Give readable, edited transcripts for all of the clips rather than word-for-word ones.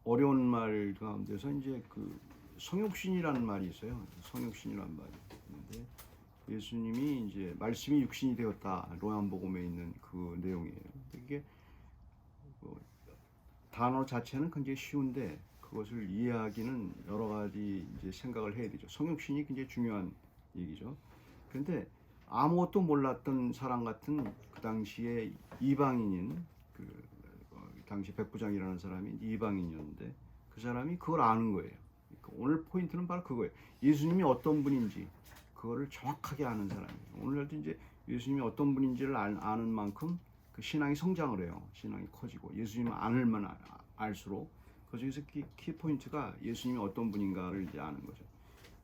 어려운 말 가운데서 이제 그 성육신이라는 말이 있어요. 성육신이라는 말이 있는데 예수님이 이제 말씀이 육신이 되었다. 요한복음에 있는 그 내용이에요. 이게 뭐 단어 자체는 굉장히 쉬운데 그것을 이해하기는 여러 가지 이제 생각을 해야 되죠. 성육신이 굉장히 중요한 얘기죠. 그런데 아무것도 몰랐던 사람 같은 그 당시에 이방인인 그 당시 백부장이라는 사람이 이방인이었는데 그 사람이 그걸 아는 거예요. 그러니까 오늘 포인트는 바로 그거예요. 예수님이 어떤 분인지 그거를 정확하게 아는 사람이에요. 오늘날도 이제 예수님이 어떤 분인지를 아는 만큼 그 신앙이 성장을 해요. 신앙이 커지고 예수님을 알만 알수록 그 중에서 키 포인트가 예수님이 어떤 분인가를 이제 아는 거죠.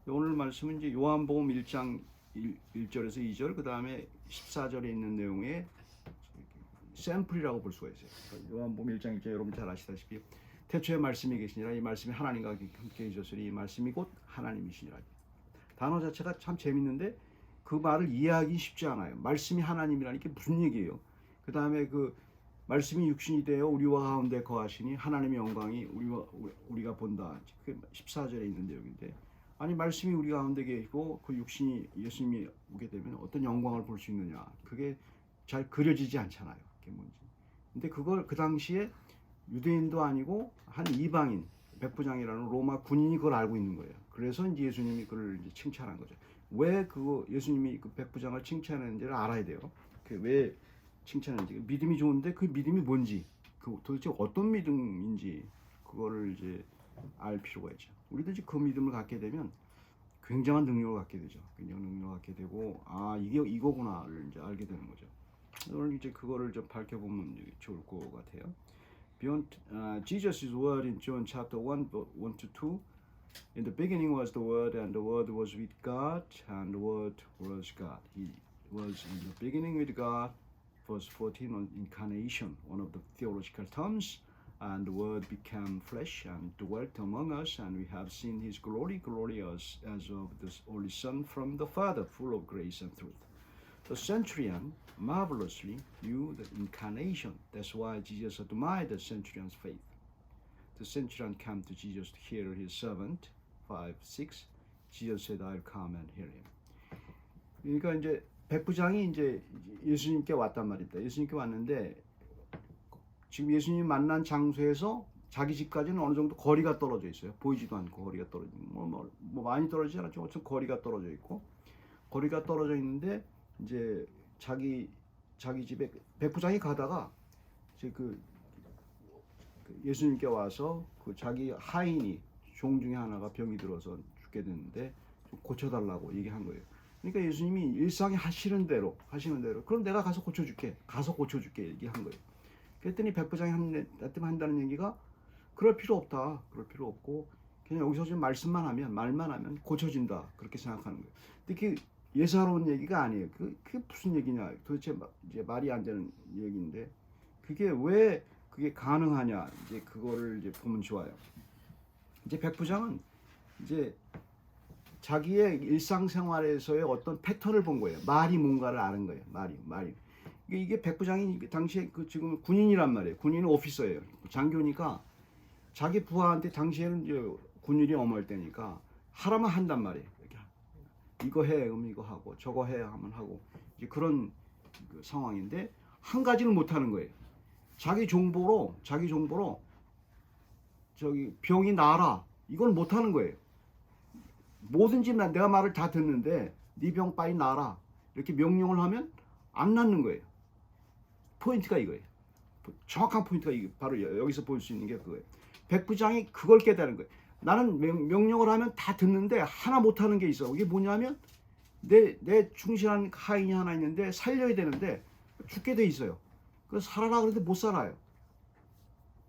오늘 말씀은 이제 요한복음 1장 1절에서 2절 그 다음에 14절에 있는 내용의 샘플이라고 볼 수가 있어요. 그러니까 요한복음 1장 1절 여러분 잘 아시다시피 태초에 말씀이 계시니라 이 말씀이 하나님과 함께 계셨으니 이 말씀이 곧 하나님이시니라. 단어 자체가 참 재밌는데 그 말을 이해하기 쉽지 않아요. 말씀이 하나님이라는 게 무슨 얘기예요? 그 다음에 그 말씀이 육신이 되어 우리와 가운데 거하시니 하나님의 영광이 우리가 본다. 그 14절에 있는 내용인데 아니 말씀이 우리 가운데 계시고 그 육신이 예수님이 오게 되면 어떤 영광을 볼 수 있느냐? 그게 잘 그려지지 않잖아요. 그게 뭔지. 근데 그걸 그 당시에 유대인도 아니고 한 이방인 백부장이라는 로마 군인이 그걸 알고 있는 거예요. 그래서 이제 예수님이 그걸 이제 칭찬한 거죠. 왜 그 예수님이 그 백부장을 칭찬했는지를 알아야 돼요. 왜 칭찬했는지 믿음이 좋은데 그 믿음이 뭔지 그 도대체 어떤 믿음인지 그거를 이제 알 필요가 있죠. 우리도 이제 그 믿음을 갖게 되면 굉장한 능력을 갖게 되죠. 굉장한 능력을 갖게 되고 아 이게 이거구나를 이제 알게 되는 거죠. 오늘 이제 그거를 좀 밝혀보면 좋을 것 같아요. Beyond Jesus' word in John chapter 1 to 2. In the beginning was the Word, and the Word was with God, and the Word was God. He was in the beginning with God. Verse 14 on incarnation, one of the theological terms. And the Word became flesh and dwelt among us, and we have seen His glory, glorious as of the only Son from the Father, full of grace and truth. The centurion marvelously knew the incarnation. That's why Jesus admired the centurion's faith. The centurion came to Jesus to hear his servant. 5:6. Jesus said, "I'll come and hear him." 그러니까 이제 백부장이 이제 예수님께 왔단 말입니다. 예수님께 왔는데 지금 예수님 만난 장소에서 자기 집까지는 어느 정도 거리가 떨어져 있어요. 보이지도 않고 거리가 떨어져 뭐 많이 떨어지지 않았죠. 어쨌든 거리가 떨어져 있고 거리가 떨어져 있는데 이제 자기 집에 백부장이 가다가 이제 그 예수님께 와서 그 자기 하인이 종 중에 하나가 병이 들어서 죽게 됐는데 좀 고쳐달라고 얘기한 거예요. 그러니까 예수님이 일상에 하시는 대로 그럼 내가 가서 고쳐줄게 얘기한 거예요. 그랬더니 백부장이 한다는 얘기가 그럴 필요 없다. 그럴 필요 없고 그냥 여기서 좀 말만 하면 고쳐진다. 그렇게 생각하는 거예요. 근데 그 예사로운 얘기가 아니에요. 그게 무슨 얘기냐? 도대체 이제 말이 안 되는 얘기인데 그게 왜 그게 가능하냐? 이제 그거를 이제 보면 좋아요. 이제 백부장은 이제 자기의 일상생활에서의 어떤 패턴을 본 거예요. 말이 뭔가를 아는 거예요. 말이. 이게 백부장이 당시에 그 지금 군인이란 말이에요. 군인은 오피서예요. 장교니까 자기 부하한테 당시에는 이제 군인이 어머할 때니까 하라면 한단 말이에요. 이렇게 이거 해, 그럼 이거 하고 저거 해 하면 하고 이제 그런 그 상황인데 한 가지는 못 하는 거예요. 자기 정보로 저기 병이 나아라 이걸 못 하는 거예요. 뭐든지 내가 말을 다 듣는데 네 병 빨리 나아라 이렇게 명령을 하면 안 낫는 거예요. 포인트가 이거예요. 정확한 포인트가 이게 바로 여기서 볼 수 있는 게 그거예요. 백부장이 그걸 깨달은 거예요. 나는 명령을 하면 다 듣는데 하나 못 하는 게 있어. 이게 뭐냐면 내 충실한 하인이 하나 있는데 살려야 되는데 죽게 돼 있어요. 그래서 살아라 그러는데 못 살아요.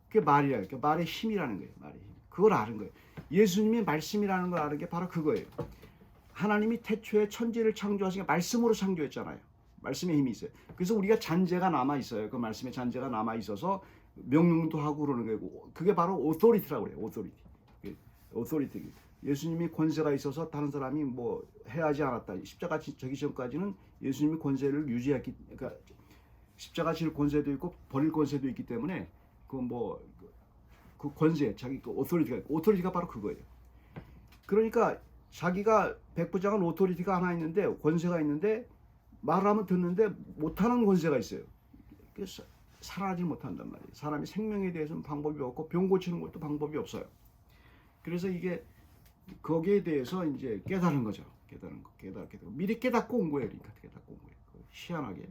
그게 말이에요. 그러니까 말의 힘이라는 거예요. 말의 힘. 그걸 아는 거예요. 예수님이 말씀이라는 걸 아는 게 바로 그거예요. 하나님이 태초에 천지를 창조하신 게 말씀으로 창조했잖아요. 말씀의 힘이 있어요. 그래서 우리가 잔재가 남아 있어요. 그 말씀의 잔재가 남아 있어서 명령도 하고 그러는 거고 그게 바로 오토리티라고 그래요. 오토리티. 예수님이 권세가 있어서 다른 사람이 뭐 해하지 않았다. 십자가 지기 전까지는 예수님이 권세를 유지했기, 그러니까 십자가 질 권세도 있고 버릴 권세도 있기 때문에 그 뭐 그 권세, 자기 그 오토리티가 바로 그거예요. 그러니까 자기가 백부장은 오토리티가 하나 있는데 권세가 있는데 말을 하면 듣는데 못하는 권세가 있어요. 그래서 살아나지 못한단 말이에요. 사람이 생명에 대해서는 방법이 없고 병 고치는 것도 방법이 없어요. 그래서 이게 거기에 대해서 이제 깨달은 거죠. 깨닫게 되고 미리 깨닫고 온 거예요. 그러니까 깨닫고 온 거예요. 희한하게.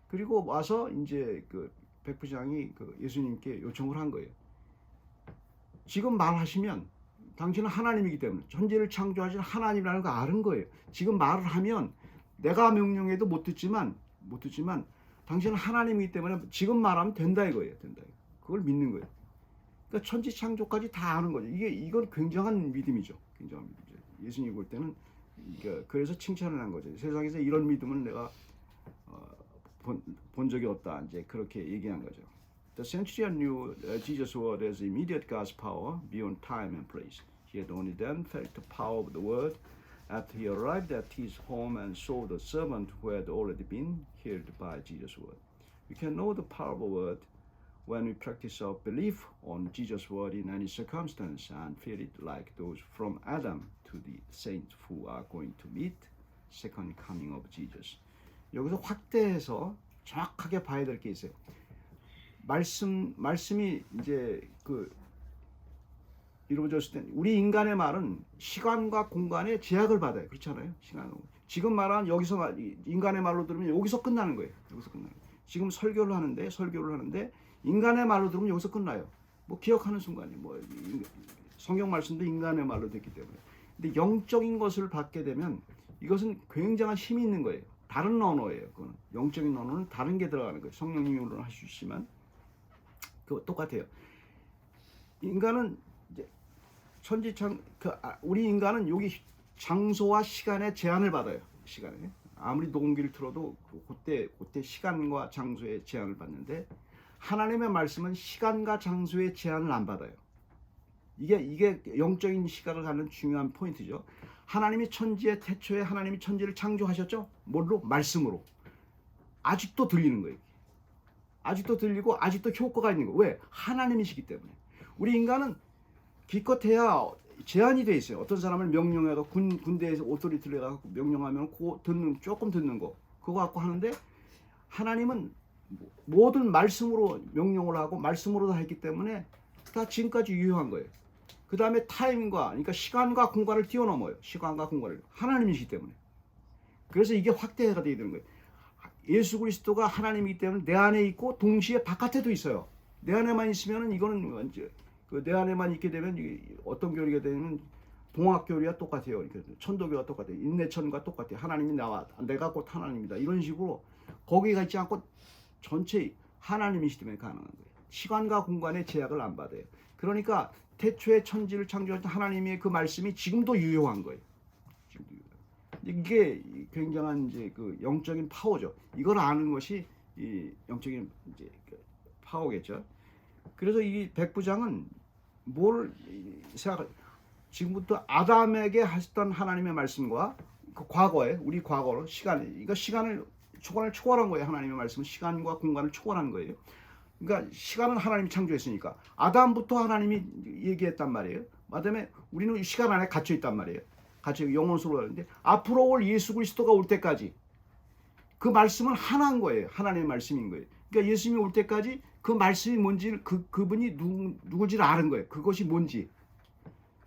그리고 와서 이제 그 백부장이 그 예수님께 요청을 한 거예요. 지금 말하시면 당신은 하나님이기 때문에 천지를 창조하신 하나님이라는 거 아는 거예요. 지금 말을 하면 내가 명령해도 못 듣지만 당신은 하나님이기 때문에 지금 말하면 된다 이거예요. 된다. 그걸 믿는 거예요. 그러니까 천지 창조까지 다 아는 거죠. 이건 굉장한 믿음이죠. 굉장한 믿음이죠. 예수님이 볼 때는 그래서 칭찬을 한 거죠. 세상에서 이런 믿음은 내가 본 적이 없다. 이제 그렇게 얘기한 거죠. The centurion knew Jesus' word as immediate God's power beyond time and place. He had only then felt the power of the word after he arrived at his home and saw the servant who had already been healed by Jesus' word. We can know the power of a word when we practice our belief on Jesus' word in any circumstance and feel it like those from Adam to the saints who are going to meet second coming of Jesus. 여기서 확대해서 정확하게 봐야 될 게 있어요. 말씀이 이제 이루어졌을 때 우리 인간의 말은 시간과 공간의 제약을 받아요. 그렇잖아요. 지금 말한 여기서 인간의 말로 들으면 여기서 끝나는 거예요. 여기서 끝나요. 지금 설교를 하는데 인간의 말로 들으면 여기서 끝나요. 뭐 기억하는 순간이 성경 말씀도 인간의 말로 됐기 때문에. 근데 영적인 것을 받게 되면 이것은 굉장한 힘이 있는 거예요. 다른 언어예요. 그거는 영적인 언어는 다른 게 들어가는 거예요. 성령님이 물론 하시지만 그 똑같아요. 인간은 이제 우리 인간은 여기 장소와 시간의 제한을 받아요. 시간에 아무리 녹음기를 틀어도 그때 시간과 장소의 제한을 받는데 하나님의 말씀은 시간과 장소의 제한을 안 받아요. 이게 영적인 시각을 갖는 중요한 포인트죠. 하나님이 천지의 태초에 하나님이 천지를 창조하셨죠. 뭘로? 말씀으로. 아직도 들리는 거예요. 아직도 들리고 아직도 효과가 있는 거예요. 왜? 하나님이시기 때문에. 우리 인간은 기껏해야 제한이 돼 있어요. 어떤 사람을 명령해서 군대에서 오토리티를 해갖고 명령하면 조금 듣는 거 그거 갖고 하는데 하나님은 모든 말씀으로 명령을 하고 말씀으로 다 했기 때문에 다 지금까지 유효한 거예요. 그 다음에 타임과 그러니까 시간과 공간을 뛰어넘어요. 시간과 공간을 하나님이시기 때문에. 그래서 이게 확대가 되게 되는 거예요. 예수 그리스도가 하나님이기 때문에 내 안에 있고 동시에 바깥에도 있어요. 내 안에만 있으면은 이거는 이제 내 안에만 있게 되면 어떤 교리가 되면 동학교리와 똑같아요. 천도교와 똑같아요. 인내천과 똑같아요. 하나님이 내가 곧 하나님이다. 이런 식으로 거기가 있지 않고 전체 하나님이시기 때문에 가능한 거예요. 시간과 공간의 제약을 안 받아요. 그러니까 태초에 천지를 창조하신 하나님의 그 말씀이 지금도 유효한 거예요. 이게 굉장한 이제 그 영적인 파워죠. 이걸 아는 것이 이 영적인 이제 파워겠죠. 그래서 이 백부장은 뭘 생각? 지금부터 아담에게 하셨던 하나님의 말씀과 그 과거에 우리 과거로 시간을 초월한 거예요. 하나님의 말씀은 시간과 공간을 초월한 거예요. 그러니까 시간은 하나님이 창조했으니까 아담부터 하나님이 얘기했단 말이에요. 그다음에 우리는 시간 안에 갇혀 있단 말이에요. 갇혀 영원수로 하는데 앞으로 올 예수 그리스도가 올 때까지 그 말씀은 하나인 거예요. 하나님의 말씀인 거예요. 그러니까 예수님이 올 때까지 그 말씀이 뭔지 그분이 누구지를 아는 거예요. 그것이 뭔지.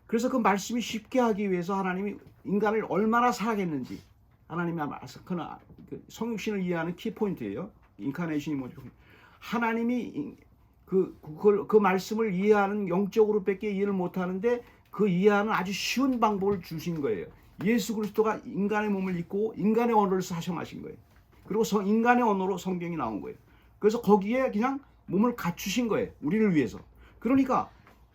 그래서 그 말씀이 쉽게 하기 위해서 하나님이 인간을 얼마나 사랑했는지 하나님이 그 성육신을 이해하는 키포인트예요. 인카네이션이 뭐죠? 하나님이 그 말씀을 이해하는 영적으로 밖에 이해를 못하는데 그 이해하는 아주 쉬운 방법을 주신 거예요. 예수 그리스도가 인간의 몸을 입고 인간의 언어를 사용하신 거예요. 그리고 인간의 언어로 성경이 나온 거예요. 그래서 거기에 그냥 몸을 갖추신 거예요. 우리를 위해서. 그러니까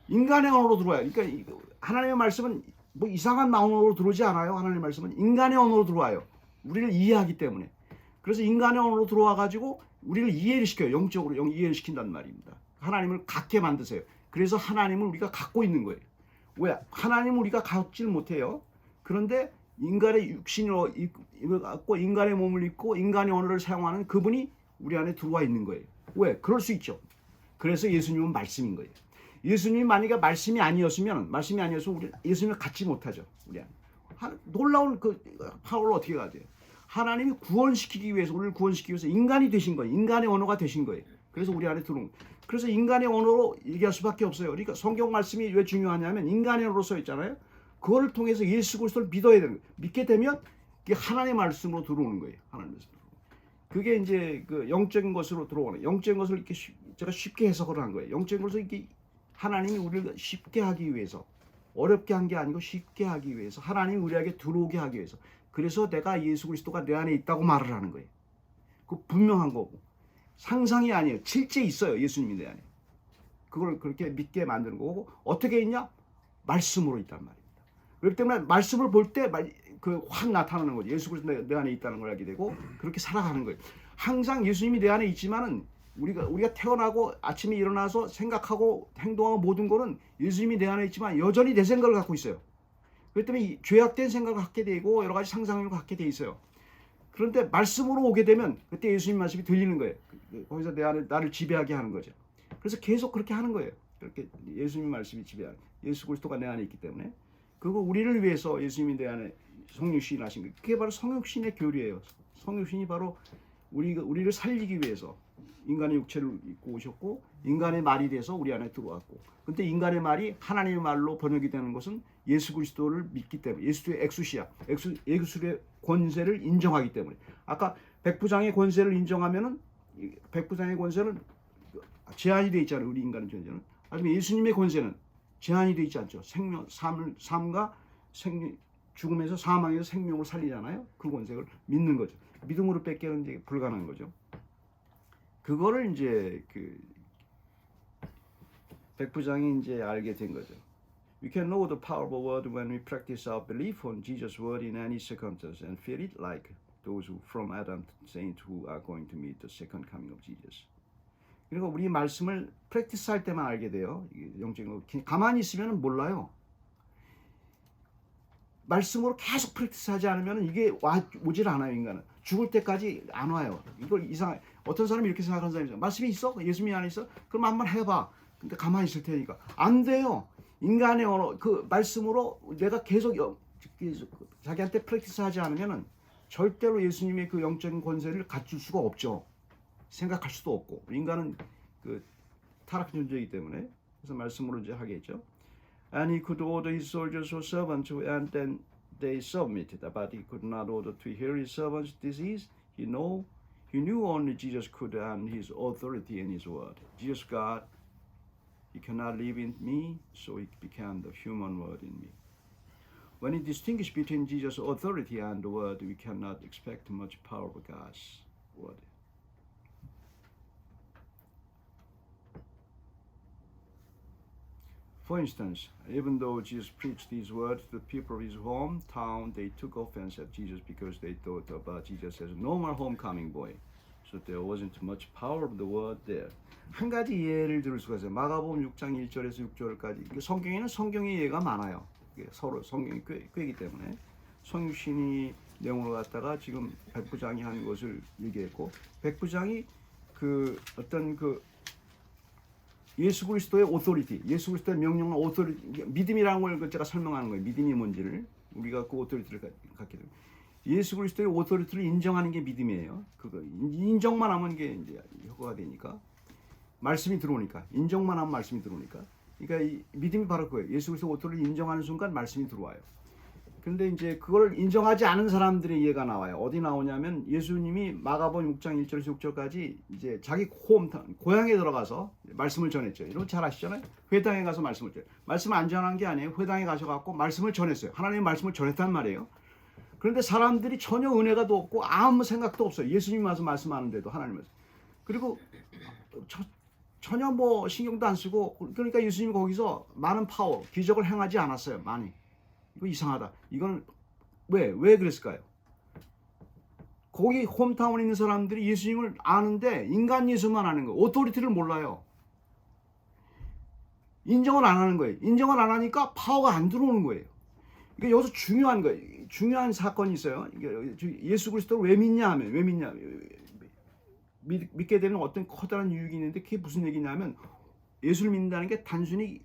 인간의 언어로 들어와요. 그러니까 하나님의 말씀은 뭐 이상한 언어로 들어오지 않아요. 하나님의 말씀은 인간의 언어로 들어와요. 우리를 이해하기 때문에. 그래서 인간의 언어로 들어와 가지고 우리를 이해를 시켜요. 영적으로 이해를 시킨단 말입니다. 하나님을 갖게 만드세요. 그래서 하나님을 우리가 갖고 있는 거예요. 왜? 하나님을 우리가 갖지를 못해요. 그런데 인간의 육신을 갖고 인간의 몸을 입고 인간의 언어를 사용하는 그분이 우리 안에 들어와 있는 거예요. 왜? 그럴 수 있죠. 그래서 예수님은 말씀인 거예요. 예수님이 만약에 말씀이 아니었으면 우리 예수님을 갖지 못하죠. 우리 안에. 놀라운 그 파워를 어떻게 가져요? 하나님이 구원시키기 위해서, 우리를 구원시키기 위해서 인간이 되신 거예요. 인간의 언어가 되신 거예요. 그래서 우리 안에 들어온 거예요. 그래서 인간의 언어로 얘기할 수밖에 없어요. 그러니까 성경 말씀이 왜 중요하냐면 인간의 언어로 써 있잖아요. 그거를 통해서 예수 그리스도를 믿어야 되는 거예요. 믿게 되면 그게 하나님의 말씀으로 들어오는 거예요. 하나님의 말씀으로. 그게 이제 그 영적인 것으로 들어오는, 영적인 것을 이렇게 제가 쉽게 해석을 한 거예요. 영적인 것을 이렇게 하나님이 우리를 쉽게 하기 위해서, 어렵게 한 게 아니고 쉽게 하기 위해서, 하나님이 우리에게 들어오게 하기 위해서. 그래서 내가 예수 그리스도가 내 안에 있다고 말을 하는 거예요. 그 분명한 거고, 상상이 아니에요. 실제 있어요. 예수님이 내 안에. 그걸 그렇게 믿게 만드는 거고, 어떻게 있냐? 말씀으로 있단 말입니다. 그렇기 때문에 말씀을 볼 때 그 확 나타나는 거죠. 예수 그리스도 내 안에 있다는 걸 알게 되고 그렇게 살아가는 거예요. 항상 예수님이 내 안에 있지만은 우리가 태어나고 아침에 일어나서 생각하고 행동하고 모든 거는 예수님이 내 안에 있지만 여전히 내 생각을 갖고 있어요. 그렇기 때문에 죄악된 생각을 갖게 되고 여러 가지 상상력을 갖게 돼 있어요. 그런데 말씀으로 오게 되면 그때 예수님 말씀이 들리는 거예요. 거기서 내 안에 나를 지배하게 하는 거죠. 그래서 계속 그렇게 하는 거예요. 그렇게 예수님 말씀이 지배하는, 예수 그리스도가 내 안에 있기 때문에. 그리고 우리를 위해서 예수님이 내 안에 성육신이 하신 거예요. 그게 바로 성육신의 교리예요. 성육신이 바로 우리를 살리기 위해서 인간의 육체를 입고 오셨고 인간의 말이 돼서 우리 안에 들어왔고, 근데 인간의 말이 하나님의 말로 번역이 되는 것은 예수 그리스도를 믿기 때문에, 예수의 엑수시아, 예수의 권세를 인정하기 때문에. 아까 백부장의 권세를 인정하면은, 백부장의 권세는 제한이 되어 있잖아요. 우리 인간의 존재는. 하지만 예수님의 권세는 제한이 되어 있지 않죠. 삶과 생명, 죽음에서 사망에서 생명을 살리잖아요. 그 권세를 믿는 거죠. 믿음으로 뺏기는 이제 불가능한 거죠. 그거를 이제 그 백부장이 이제 알게 된 거죠. We can know the power of a word when we practice our belief on Jesus' word in any circumstance and feel it like those who from Adam saints who are going to meet the second coming of Jesus. 그리고 우리 말씀을 프랙티스 할 때만 알게 돼요. 영적인 거 가만히 있으면 몰라요. 말씀으로 계속 프랙티스 하지 않으면 이게 오질 않아요. 인간은 죽을 때까지 안 와요. 이걸 이상, 어떤 사람이 이렇게 생각하는 사람이 있어요. 말씀이 있어? 예수님이 안에 있어? 그럼 한번 해봐. 근데 가만히 있을 테니까 안 돼요. 인간의 언어, 그 말씀으로 내가 계속 자기한테 프랙티스 하지 않으면 절대로 예수님의 그 영적인 권세를 갖출 수가 없죠. 생각할 수도 없고, 인간은 그 타락한 존재이기 때문에. 그래서 말씀으로 이제 하겠죠. And he could order his soldiers or servants to, and then they submitted. But he could not order to heal his servants' disease. He knew only Jesus could, and his authority in his word. Jesus God, he cannot live in me, so he became the human word in me. When he distinguished between Jesus' authority and the word, we cannot expect much power of God's word. For instance, even though Jesus preached these words to the people of his hometown, they took offense at Jesus because they thought about Jesus as a normal homecoming boy. So there wasn't much power of the word there. 한 가지 예를 들을 수가 있어요. 마가복음 6장 1절에서 6절까지. 성경에는 성경의 예가 많아요. 서로 성경이 꿰기 때문에. 성육신이 내용으로 갖다가 지금 백부장이 한 것을 얘기했고, 백부장이 그 어떤 그 예수 그리스도의 오토리티, 예수 그리스도의 명령과 오토리티, 믿음이라는 걸 제가 설명하는 거예요. 믿음이 뭔지를 우리가 그 오토리티를 갖게 됩니다. 예수 그리스도의 오토리티를 인정하는 게 믿음이에요. 그거 인정만 하면 이게 이제 효과가 되니까, 말씀이 들어오니까, 인정만 하면 말씀이 들어오니까. 그러니까 이 믿음이 바로 그거예요. 예수 그리스도 오토리티를 인정하는 순간 말씀이 들어와요. 그런데 이제 그걸 인정하지 않은 사람들의 예가 나와요. 어디 나오냐면 예수님이 마가복음 6장 1절에서 6절까지 이제 자기 홈타운 고향에 들어가서 말씀을 전했죠. 여러분 잘 아시잖아요. 회당에 가서 말씀을 전해요. 말씀을 안 전한 게 아니에요. 회당에 가셔갖고 말씀을 전했어요. 하나님의 말씀을 전했단 말이에요. 그런데 사람들이 전혀 은혜가 없고 아무 생각도 없어요. 예수님 와서 말씀하는데도 하나님 말씀. 그리고 전혀 뭐 신경도 안 쓰고, 그러니까 예수님이 거기서 많은 파워, 기적을 행하지 않았어요. 많이. 이거 이상하다. 이건 왜 그랬을까요? 거기 홈타운에 있는 사람들이 예수님을 아는데 인간 예수만 아는 거예요. 오토리티를 몰라요. 인정을 안 하는 거예요. 인정을 안 하니까 파워가 안 들어오는 거예요. 이게 여기서 중요한 거예요. 중요한 사건이 있어요. 예수 그리스도를 왜 믿냐 하면, 왜 믿냐, 믿게 되는 어떤 커다란 이유가 있는데, 그게 무슨 얘기냐면 예수를 믿는다는 게 단순히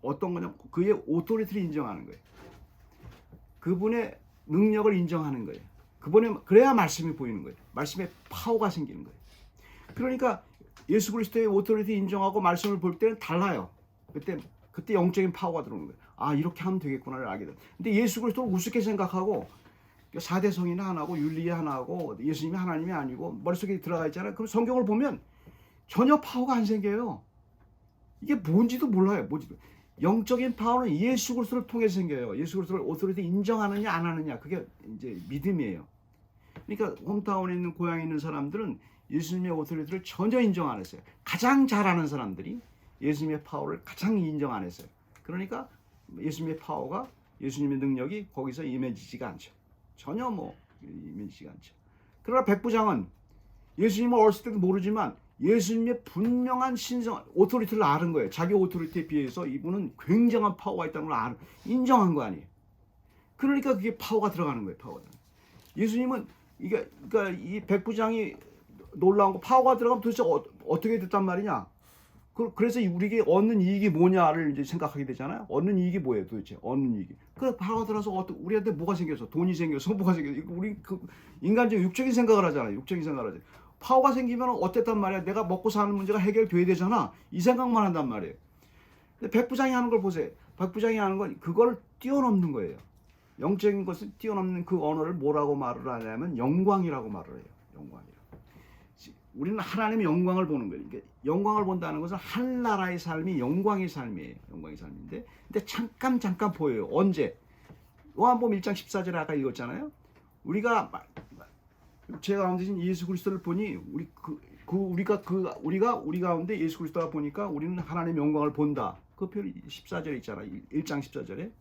어떤 거냐, 그의 오토리티를 인정하는 거예요. 그분의 능력을 인정하는 거예요. 그래야 말씀이 보이는 거예요. 말씀에 파워가 생기는 거예요. 그러니까 예수 그리스도의 오토리티 인정하고 말씀을 볼 때는 달라요. 그때 영적인 파워가 들어오는 거예요. 아, 이렇게 하면 되겠구나를 알게 돼요. 근데 예수 그리스도를 우습게 생각하고 사대성이나 하나고 윤리 하나고 예수님이 하나님이 아니고 머릿속에 들어가 있잖아요. 그럼 성경을 보면 전혀 파워가 안 생겨요. 이게 뭔지도 몰라요. 영적인 파워는 예수 그리스도를 통해서 생겨요. 예수 그리스도를 오토리티 인정하느냐 안 하느냐, 그게 이제 믿음이에요. 그러니까 홈타운에 있는 고향에 있는 사람들은 예수님의 오토리티를 전혀 인정 안 했어요. 가장 잘하는 사람들이 예수님의 파워를 가장 인정 안 했어요. 그러니까 예수님의 파워가, 예수님의 능력이 거기서 임해지지가 않죠. 전혀 임해지지가 않죠. 그러나 백부장은 예수님을 어렸을 때도 모르지만 예수님의 분명한 신성 오토리티를 아는 거예요. 자기 오토리티에 비해서 이분은 굉장한 파워가 있다는 걸 인정한 거 아니에요. 그러니까 그게 파워가 들어가는 거예요. 파워가. 예수님은 그러니까 이 백부장이 놀라운 거, 파워가 들어가면 도대체 어떻게 됐단 말이냐. 그래서 우리에게 얻는 이익이 뭐냐를 이제 생각하게 되잖아요. 얻는 이익이 뭐예요, 도대체? 얻는 이익이. 그 파워가 들어서 우리한테 뭐가 생겨서, 돈이 생겨서, 뭐가 생겨서, 우리 인간적 육적인 생각을 하잖아요. 육적인 생각을 하죠. 파워가 생기면 어땠단 말이야. 내가 먹고 사는 문제가 해결돼야 되잖아. 이 생각만 한단 말이에요. 근데 백부장이 하는 걸 보세요. 백부장이 하는 건 그걸 뛰어넘는 거예요. 영적인 것을 뛰어넘는 그 언어를 뭐라고 말을 하냐면 영광이라고 말을 해요. 영광이라고. 우리는 하나님의 영광을 보는 거예요. 그러니까 영광을 본다는 것은 한 나라의 삶이 영광의 삶이에요. 영광의 삶인데, 근데 잠깐 보여요. 언제? 요한복음 1장 14절에 아까 읽었잖아요. 우리가 제가 가운데 계신 예수 그리스도를 보니 우리 가운데 예수 그리스도가 보니까 우리는 하나님의 영광을 본다. 그 표현이 14절에 있잖아요. 1장 14절에.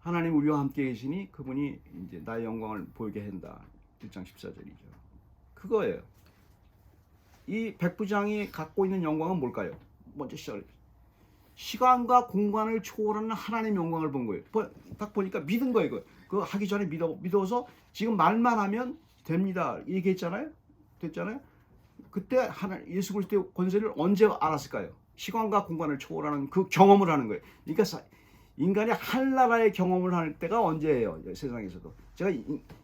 하나님 우리와 함께 계시니 그분이 이제 나의 영광을 보이게 한다. 1장 14절이죠. 그거예요. 이 백부장이 갖고 있는 영광은 뭘까요? 먼저 시간과 공간을 초월하는 하나님의 영광을 본 거예요. 딱 보니까 믿은 거예요. 이거. 그거 하기 전에 믿어서 지금 말만 하면 됩니다. 얘기했잖아요. 됐잖아요. 그때 예수 그리스도의 권세를 언제 알았을까요? 시간과 공간을 초월하는 그 경험을 하는 거예요. 그러니까 인간이 한 나라의 경험을 할 때가 언제예요? 세상에서도. 제가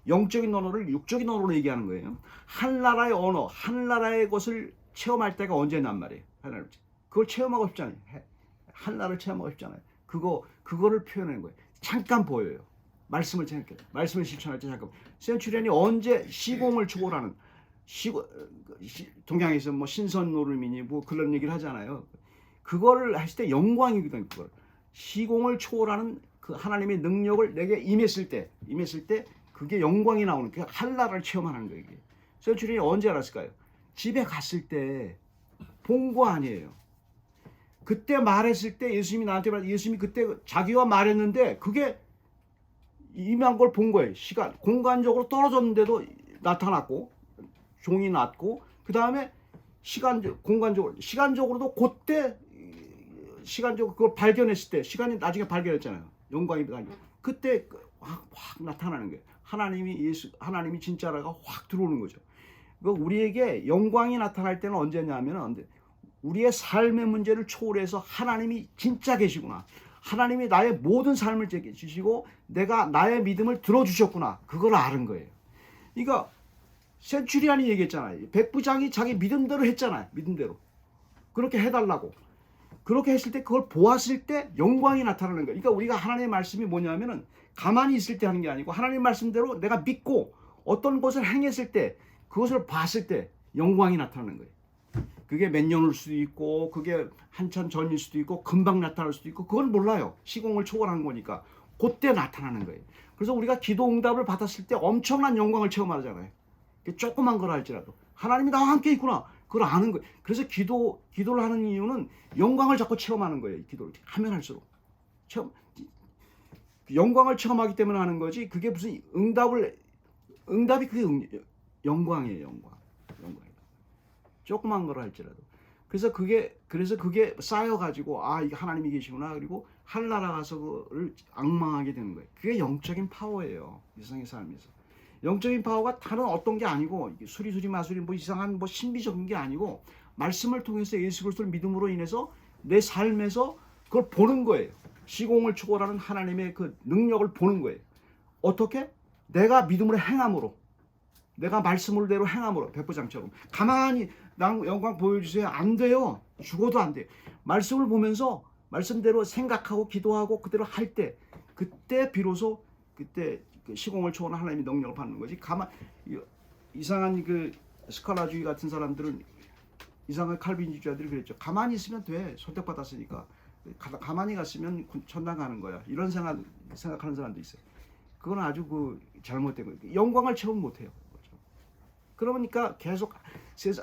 영적인 언어를 육적인 언어로 얘기하는 거예요. 한 나라의 언어, 한 나라의 것을 체험할 때가 언제냔 말이에요. 그걸 체험하고 싶잖아요. 한 나라를 체험하고 싶잖아요. 그거를 표현하는 거예요. 잠깐 보여요. 말씀을 실천할 때 잠깐. 센츄리언이 언제 시공을 초월하는, 동양에서 뭐 신선 노름이니 뭐 그런 얘기를 하잖아요. 그거를 했을 때 영광이거든요. 그걸. 시공을 초월하는 그 하나님의 능력을 내게 임했을 때 그게 영광이 나오는, 그 한 나라를 체험하는 거예요. 센츄리언이 언제 알았을까요? 집에 갔을 때 본 거 아니에요. 그때 말했을 때 예수님이 그때 자기와 말했는데 그게 임한 걸 본 거예요. 공간적으로 떨어졌는데도 나타났고, 종이 났고, 그 다음에 시간적으로도 그때 시간적으로 그걸 발견했을 때, 시간이 나중에 발견했잖아요. 영광이 그때 확 나타나는 거예요. 하나님이 진짜라가 확 들어오는 거죠. 우리에게 영광이 나타날 때는 언제냐면 우리의 삶의 문제를 초월해서 하나님이 진짜 계시구나. 하나님이 나의 모든 삶을 주시고 나의 믿음을 들어주셨구나. 그걸 아는 거예요. 그러니까 센츄리안이 얘기했잖아요. 백부장이 자기 믿음대로 했잖아요. 믿음대로. 그렇게 해달라고. 그렇게 했을 때 그걸 보았을 때 영광이 나타나는 거예요. 그러니까 우리가 하나님의 말씀이 뭐냐면은 가만히 있을 때 하는 게 아니고 하나님의 말씀대로 내가 믿고 어떤 것을 행했을 때, 그것을 봤을 때 영광이 나타나는 거예요. 그게 몇 년일 수도 있고, 그게 한참 전일 수도 있고, 금방 나타날 수도 있고, 그건 몰라요. 시공을 초월한 거니까. 그때 나타나는 거예요. 그래서 우리가 기도 응답을 받았을 때 엄청난 영광을 체험하잖아요. 조그만 거라 할지라도 하나님이 나와 함께 있구나. 그걸 아는 거예요. 그래서 기도를 하는 이유는 영광을 자꾸 체험하는 거예요. 기도를 하면 할수록 영광을 체험하기 때문에 하는 거지. 그게 무슨 응답이 그게 영광이에요. 영광. 조그만 거라 할지라도. 그래서 그게 쌓여가지고 이게 하나님이 계시구나. 그리고 한 나라 가서 그를 앙망하게 되는 거예요. 그게 영적인 파워예요. 이 세상의 삶에서. 영적인 파워가 다른 어떤 게 아니고 수리수리 마수리 뭐 이상한 뭐 신비적인 게 아니고 말씀을 통해서 예수 그리스도를 믿음으로 인해서 내 삶에서 그걸 보는 거예요. 시공을 초월하는 하나님의 그 능력을 보는 거예요. 어떻게? 내가 믿음으로 행함으로, 내가 말씀을대로 행함으로. 백부장처럼 가만히 나 영광 보여주세요. 안 돼요. 죽어도 안 돼요. 말씀을 보면서 말씀대로 생각하고 기도하고 그대로 할 때, 그때 비로소 그때 시공을 초월한 하나님의 능력을 받는 거지. 이상한 그 스칼라주의 같은 사람들은, 이상한 칼빈주의자들이 그랬죠. 가만히 있으면 돼. 선택받았으니까. 가만히 갔으면 천당 가는 거야. 이런 생각하는 사람도 있어요. 그건 아주 그 잘못된 거예요. 영광을 체험 못해요. 그러니까 계속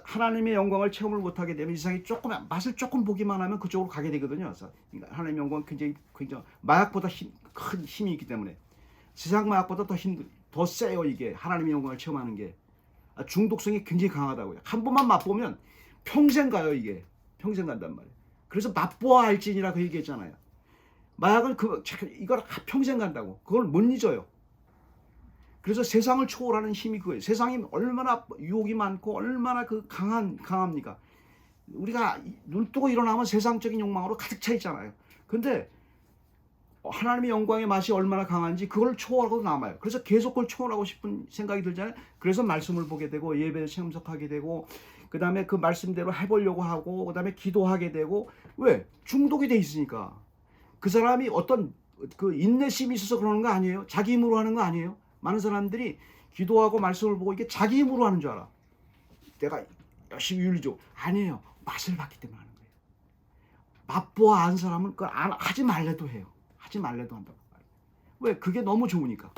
하나님의 영광을 체험을 못하게 되면 이 세상이 맛을 조금 보기만 하면 그쪽으로 가게 되거든요. 그러니까 하나님의 영광은 굉장히 마약보다 큰 힘이 있기 때문에, 세상 마약보다 더 세요. 이게 하나님의 영광을 체험하는 게 중독성이 굉장히 강하다고요. 한 번만 맛보면 평생 가요. 이게 평생 간단 말이에요. 그래서 맛보아 알지니라 그 얘기했잖아요. 마약은 이걸 평생 간다고. 그걸 못 잊어요. 그래서 세상을 초월하는 힘이 그거예요. 세상이 얼마나 유혹이 많고 얼마나 강합니까? 우리가 눈 뜨고 일어나면 세상적인 욕망으로 가득 차 있잖아요. 근데 하나님의 영광의 맛이 얼마나 강한지 그걸 초월하고 남아요. 그래서 계속 그걸 초월하고 싶은 생각이 들잖아요. 그래서 말씀을 보게 되고 예배에 참석하게 되고, 그 다음에 그 말씀대로 해보려고 하고, 그 다음에 기도하게 되고. 왜? 중독이 돼 있으니까. 그 사람이 어떤 그 인내심이 있어서 그러는 거 아니에요. 자기 힘으로 하는 거 아니에요. 많은 사람들이 기도하고 말씀을 보고 이게 자기 힘으로 하는 줄 알아. 내가 열심히 윤리죠. 아니에요. 맛을 봤기 때문에 하는 거예요. 맛보아 안 사람은 그걸 하지 말래도 해요. 하지 말래도 한다고. 왜? 그게 너무 좋으니까.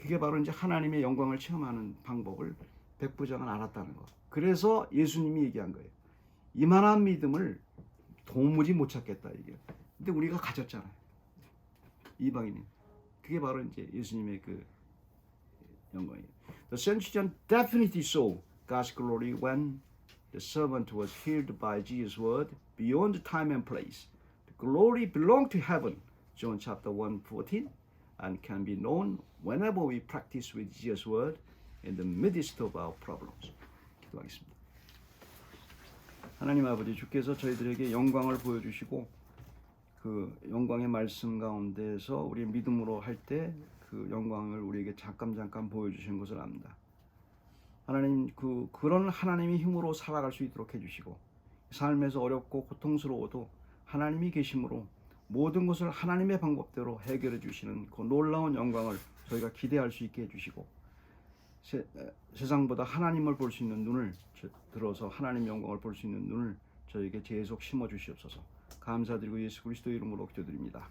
그게 바로 이제 하나님의 영광을 체험하는 방법을 백부장은 알았다는 거. 그래서 예수님이 얘기한 거예요. 이만한 믿음을 도무지 못 찾겠다 이게. 근데 우리가 가졌잖아요. 이방인은. 그게 바로 이제 예수님의 그 영광이에요. The centurion definitely saw God's glory when the servant was healed by Jesus' word beyond time and place. The glory belonged to heaven, John chapter 1:14, and can be known whenever we practice with Jesus' word in the midst of our problems. 기도하겠습니다. 하나님 아버지, 주께서 저희들에게 영광을 보여주시고 그 영광의 말씀 가운데서 우리 믿음으로 할 때 그 영광을 우리에게 잠깐 보여주신 것을 압니다. 하나님, 그런 하나님의 힘으로 살아갈 수 있도록 해주시고, 삶에서 어렵고 고통스러워도 하나님이 계심으로 모든 것을 하나님의 방법대로 해결해 주시는 그 놀라운 영광을 저희가 기대할 수 있게 해주시고, 세상보다 하나님을 볼 수 있는 눈을 들어서 하나님의 영광을 볼 수 있는 눈을 저에게 계속 심어 주시옵소서. 감사드리고 예수 그리스도 이름으로 기도드립니다.